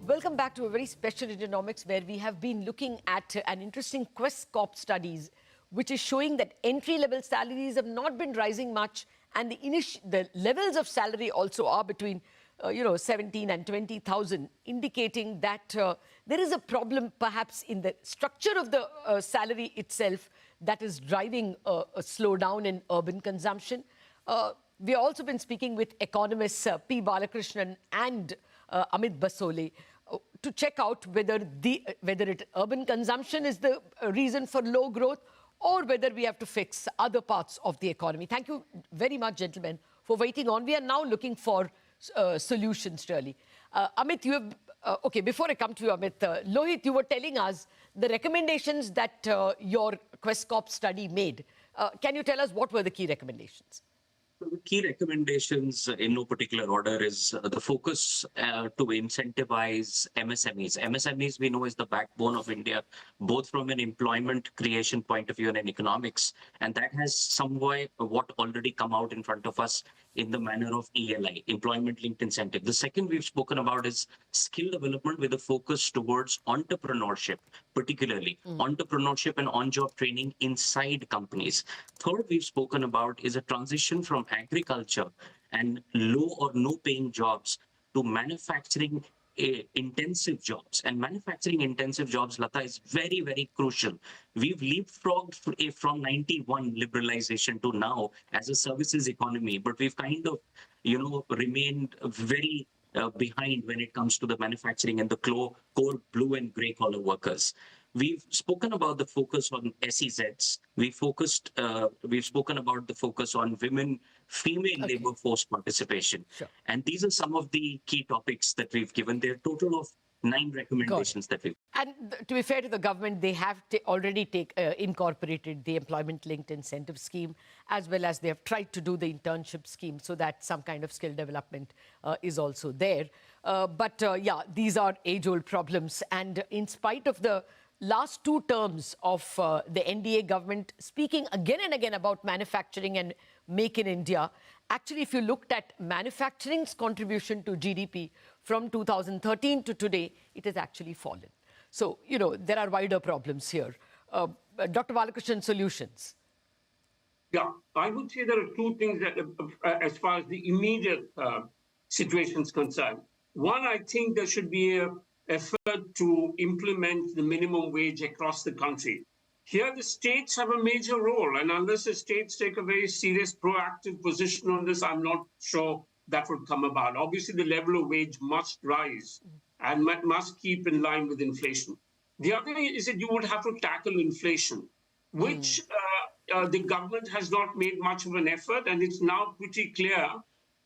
Welcome back to a very special Indianomics, where we have been looking at an interesting Quest Corp studies, which is showing that entry-level salaries have not been rising much, and the levels of salary also are between 17 and 20,000, indicating that there is a problem perhaps in the structure of the salary itself that is driving a slowdown in urban consumption. We've also been speaking with economists P. Balakrishnan and Amit Basole to check out whether urban consumption is the reason for low growth, or whether we have to fix other parts of the economy. Thank you very much, gentlemen, for waiting on. We are now looking for solutions, really. Amit, you have... okay, before I come to you, Amit, Lohit, you were telling us the recommendations that your Quest Corp study made. Can you tell us what were the key recommendations? The key recommendations in no particular order is the focus to incentivize MSMEs. MSMEs, we know, is the backbone of India, both from an employment creation point of view and an economics. And that has somewhat what already come out in front of us in the manner of ELI, employment linked incentive. The second we've spoken about is skill development with a focus towards entrepreneurship, particularly entrepreneurship and on-job training inside companies. Third we've spoken about is a transition from agriculture and low or no paying jobs to manufacturing intensive jobs. And manufacturing intensive jobs, Lata, is very, very crucial. We've leapfrogged from 91 liberalization to now as a services economy, but we've kind of, remained very behind when it comes to the manufacturing and the core blue and grey collar workers. We've spoken about the focus on SEZs. We've spoken about the focus on female labor force participation. Sure. And these are some of the key topics that we've given. There are a total of 9 recommendations that we've... And to be fair to the government, they have already incorporated the employment-linked incentive scheme, as well as they have tried to do the internship scheme so that some kind of skill development is also there. But these are age-old problems. And in spite of the last 2 terms of the NDA government speaking again and again about manufacturing and Make in India, actually, if you looked at manufacturing's contribution to GDP from 2013 to today, it has actually fallen. So, there are wider problems here. Dr. Balakrishnan, solutions? Yeah, I would say there are 2 things that, as far as the immediate situation is concerned. One, I think there should be an effort to implement the minimum wage across the country. Here, the states have a major role, and unless the states take a very serious, proactive position on this, I'm not sure that would come about. Obviously, the level of wage must rise and must keep in line with inflation. The other thing is that you would have to tackle inflation, which the government has not made much of an effort, and it's now pretty clear,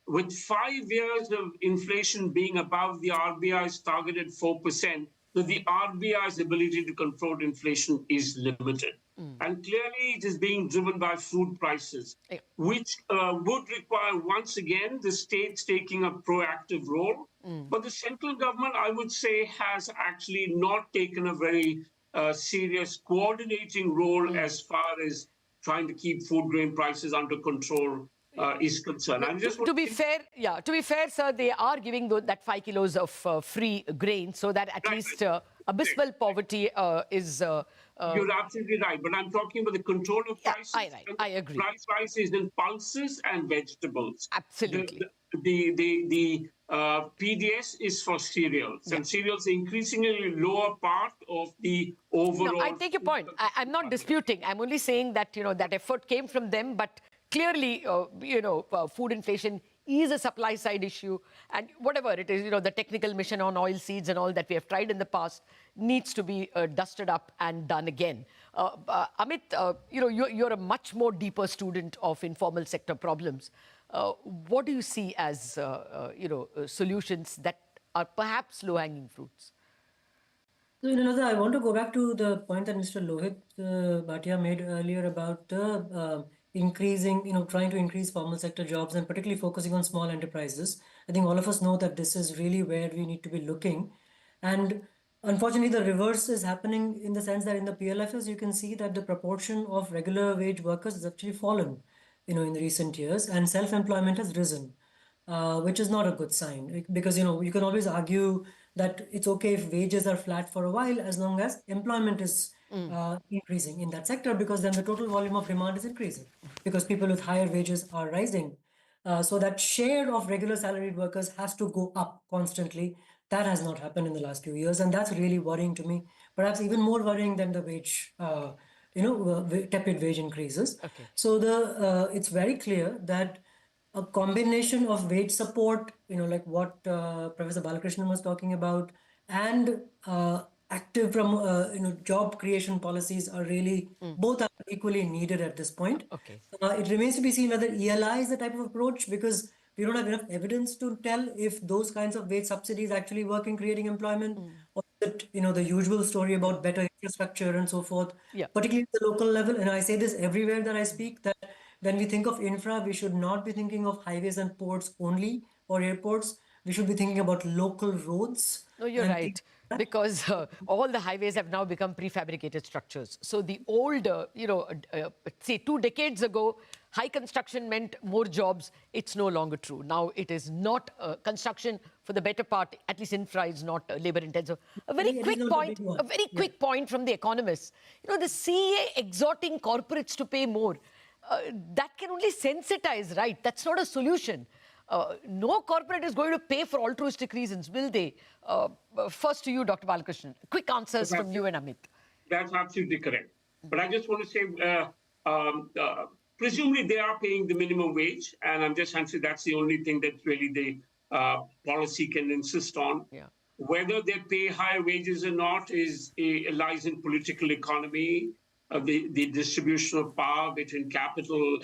with 5 years of inflation being above the RBI's targeted 4%, that the RBI's ability to control inflation is limited. And clearly it is being driven by food prices, which would require, once again, the states taking a proactive role. But the central government, I would say, has actually not taken a very serious coordinating role as far as trying to keep food grain prices under control is concerned. To be fair, sir, they are giving that 5 kilos of free grain so that at least abysmal poverty is... You're absolutely right, but I'm talking about the control of prices. I agree. Price rises in pulses and vegetables. Absolutely. The PDS is for cereals, and cereals are increasingly lower part of the overall... No, I take your point. I'm not disputing. I'm only saying that, that effort came from them, but clearly, food inflation is a supply side issue, and whatever it is, the technical mission on oil seeds and all that we have tried in the past needs to be dusted up and done again. Amit, you're a much more deeper student of informal sector problems. What do you see as, solutions that are perhaps low-hanging fruits? So, I want to go back to the point that Mr. Lohit Bhatia made earlier about the trying to increase formal sector jobs and particularly focusing on small enterprises. I think all of us know that this is really where we need to be looking. And Unfortunately, the reverse is happening in the sense that in the PLFs, you can see that the proportion of regular wage workers has actually fallen, in recent years, and self-employment has risen, which is not a good sign because, you can always argue that it's okay if wages are flat for a while as long as employment is increasing in that sector, because then the total volume of demand is increasing because people with higher wages are rising. So that share of regular salaried workers has to go up constantly. That has not happened in the last few years, and that's really worrying to me. Perhaps even more worrying than the wage, tepid wage increases. Okay. So it's very clear that a combination of wage support, like what Professor Balakrishnan was talking about, and active job creation policies are really both are equally needed at this point. Okay. It remains to be seen whether ELI is the type of approach, because we don't have enough evidence to tell if those kinds of wage subsidies actually work in creating employment, or that the usual story about better infrastructure and so forth, Yeah. particularly at the local level. And I say this everywhere that I speak, that when we think of infra, we should not be thinking of highways and ports only or airports. We should be thinking about local roads. No, you're and right. Because all the highways have now become prefabricated structures. So the old, say 2 decades ago, high construction meant more jobs. It's no longer true. Now it is not construction for the better part, at least infra is not labor intensive. A very It is quick not a point, big one. a very quick point from the economists. The CEA exhorting corporates to pay more. That can only sensitize, right? That's not a solution. No corporate is going to pay for altruistic reasons, will they? First to you, Dr. Balakrishnan. Quick answers from you and Amit. That's absolutely correct. But I just want to say, presumably they are paying the minimum wage, and I'm just answering that's the only thing that really the policy can insist on. Yeah. Whether they pay higher wages or not lies in political economy, the distribution of power between capital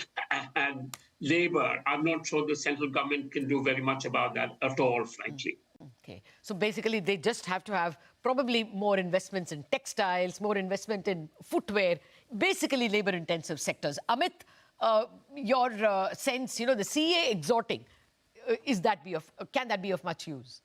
and labor. I'm not sure the central government can do very much about that at all, frankly. Okay. So basically, they just have to have probably more investments in textiles, more investment in footwear, basically labor-intensive sectors. Amit, your sense, the CA exhorting, can that be of much use?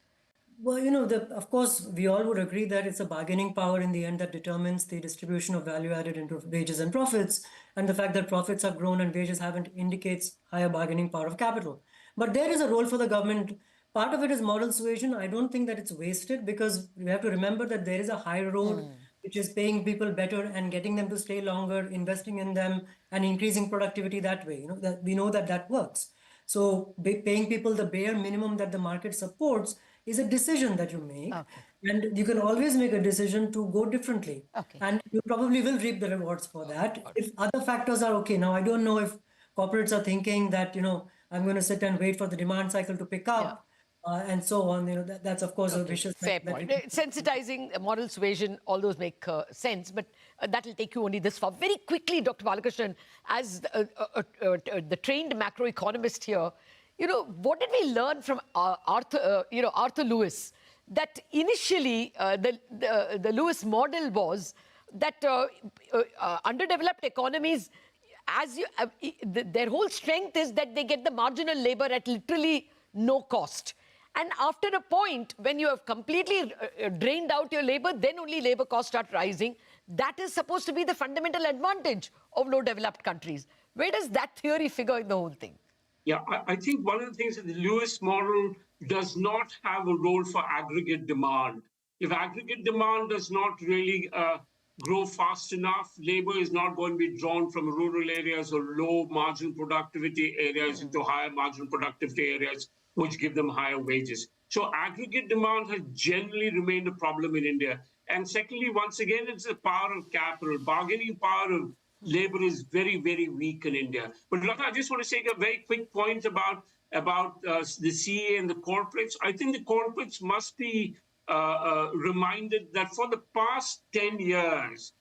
Well, of course, we all would agree that it's a bargaining power in the end that determines the distribution of value added into wages and profits. And the fact that profits have grown and wages haven't indicates higher bargaining power of capital. But there is a role for the government. Part of it is moral suasion. I don't think that it's wasted, because we have to remember that there is a high road, which is paying people better and getting them to stay longer, investing in them and increasing productivity that way. That we know that works. So paying people the bare minimum that the market supports is a decision that you make. Okay. And you can always make a decision to go differently. Okay. And you probably will reap the rewards for that. If other factors are okay. Now, I don't know if corporates are thinking that, I'm going to sit and wait for the demand cycle to pick up. And so on. That's of course a vicious Fair that point. Sensitizing, moral suasion, all those make sense, but that will take you only this far. Very quickly, Dr. Balakrishnan, as the trained macroeconomist here, what did we learn from Arthur Lewis? That initially the Lewis model was that underdeveloped economies, their whole strength is that they get the marginal labor at literally no cost. And after a point, when you have completely drained out your labor, then only labor costs start rising. That is supposed to be the fundamental advantage of low developed countries. Where does that theory figure in the whole thing? Yeah, I think one of the things that the Lewis model does not have a role for aggregate demand. If aggregate demand does not really grow fast enough, labor is not going to be drawn from rural areas or low marginal productivity areas into higher marginal productivity areas, which give them higher wages. So aggregate demand has generally remained a problem in India. And secondly, once again, it's the power of capital. Bargaining power of labor is very, very weak in India. But Lata, I just want to make a very quick point about the CA and the corporates. I think the corporates must be reminded that for the past 10 years,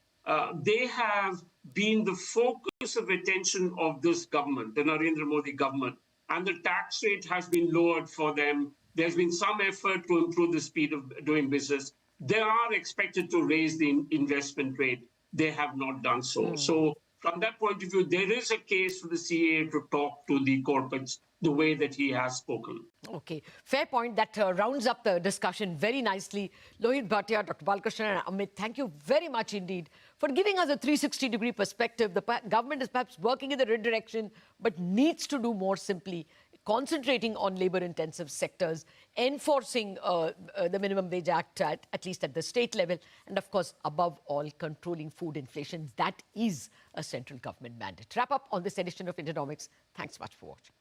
they have been the focus of attention of this government, the Narendra Modi government. And the tax rate has been lowered for them. There's been some effort to improve the speed of doing business. They are expected to raise the investment rate. They have not done so. So from that point of view, there is a case for the CAA to talk to the corporates the way that he has spoken. Okay, fair point. That rounds up the discussion very nicely. Lohit Bhatia, Dr. Balakrishnan, and Amit, thank you very much indeed for giving us a 360-degree perspective. The government is perhaps working in the right direction, but needs to do more simply, concentrating on labor-intensive sectors, enforcing the Minimum Wage Act, at least at the state level, and of course, above all, controlling food inflation. That is a central government mandate. Wrap up on this edition of Internomics. Thanks much for watching.